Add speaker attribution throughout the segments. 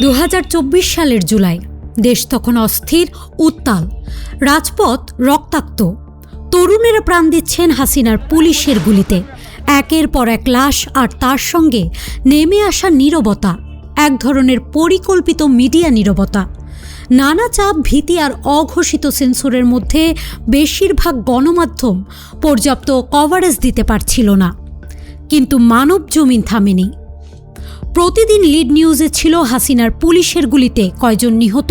Speaker 1: 2024 সালের জুলাই। দেশ তখন অস্থির, উত্তাল, রাজপথ রক্তাক্ত। তরুণেরা প্রাণ দিচ্ছেন হাসিনার পুলিশের গুলিতে। একের পর এক লাশ, আর তার সঙ্গে নেমে আসা নীরবতা, এক ধরনের পরিকল্পিত মিডিয়া নীরবতা। নানা চাপ, ভীতি আর অঘোষিত সেন্সরের মধ্যে বেশিরভাগ গণমাধ্যম পর্যাপ্ত কভারেজ দিতে পারছিল না। কিন্তু মানব জমিন থামেনি। প্রতিদিন লিড নিউজে ছিল হাসিনার পুলিশের গুলিতে কয়জন নিহত,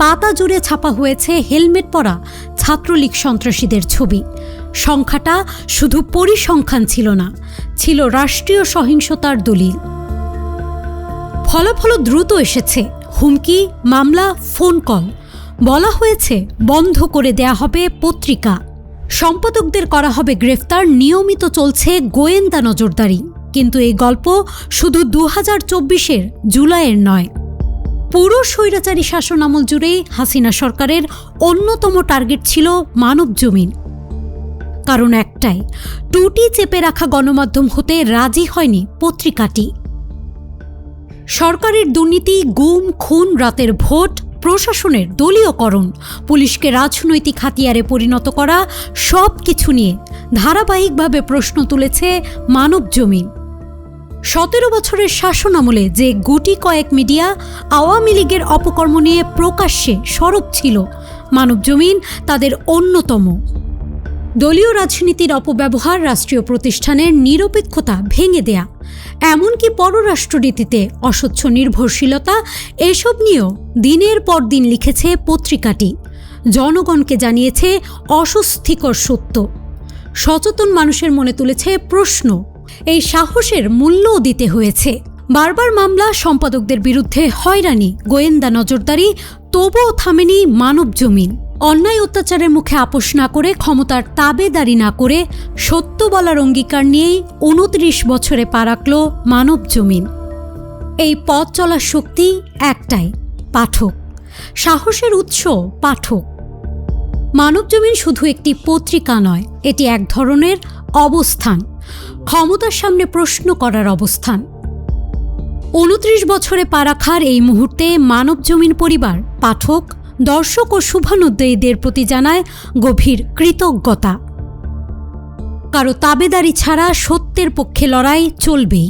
Speaker 1: পাতা জুড়ে ছাপা হয়েছে হেলমেট পরা ছাত্রলীগ সন্ত্রাসীদের ছবি। সংখ্যাটা শুধু পরিসংখ্যান ছিল না, ছিল রাষ্ট্রীয় সহিংসতার দলিল। ফলাফল দ্রুত এসেছে, হুমকি, মামলা, ফোন কল। বলা হয়েছে বন্ধ করে দেয়া হবে পত্রিকা, সম্পাদকদের করা হবে গ্রেফতার, নিয়মিত চলছে গোয়েন্দা নজরদারি। কিন্তু এই গল্প শুধু 2024-এর জুলাইয়ের নয়। পুরো স্বৈরাচারী শাসন আমল জুড়েই হাসিনা সরকারের অন্যতম টার্গেট ছিল মানব জমিন। কারণ একটাই, টুটি চেপে রাখা গণমাধ্যম হতে রাজি হয়নি পত্রিকাটি। সরকারের দুর্নীতি, গুম, খুন, রাতের ভোট, প্রশাসনের দলীয়করণ, পুলিশকে রাজনৈতিক হাতিয়ারে পরিণত করা, সব কিছু নিয়ে ধারাবাহিকভাবে প্রশ্ন তুলেছে মানব জমিন। 17 বছরের শাসন আমলে যে গুটি কয়েক মিডিয়া আওয়ামী লীগের অপকর্ম নিয়ে প্রকাশ্যে সরব ছিল, মানব জমিন তাদের অন্যতম। দলীয় রাজনীতির অপব্যবহার, রাষ্ট্রীয় প্রতিষ্ঠানের নিরপেক্ষতা ভেঙে দেয়া, এমনকি পররাষ্ট্রনীতিতে অস্বচ্ছ নির্ভরশীলতা, এসব নিয়েও দিনের পর দিন লিখেছে পত্রিকাটি। জনগণকে জানিয়েছে অস্বস্তিকর সত্য, সচেতন মানুষের মনে তুলেছে প্রশ্ন। এই সাহসের মূল্যও দিতে হয়েছে। বারবার মামলা, সম্পাদকদের বিরুদ্ধে হয়রানি, গোয়েন্দা নজরদারি, তবুও থামেনি মানব জমিন। অন্যায় অত্যাচারের মুখে আপোষ না করে, ক্ষমতার তাবেদারি না করে, সত্য বলার অঙ্গীকার নিয়েই 29 বছরে পা রাখল মানব জমিন। এই পথ চলার শক্তি একটাই, পাঠক। সাহসের উৎস পাঠক। মানব জমিন শুধু একটি পত্রিকা নয়, এটি এক ধরনের অবস্থান, ক্ষমতার সামনে প্রশ্ন করার অবস্থান। 29 বছরে পা রাখার এই মুহূর্তে মানব জমিন পরিবার, পাঠক, দর্শক ও শুভানুদ্দায়ীদের প্রতি জানায় গভীর কৃতজ্ঞতা। কারো তাবেদারি ছাড়া সত্যের পক্ষে লড়াই চলবেই।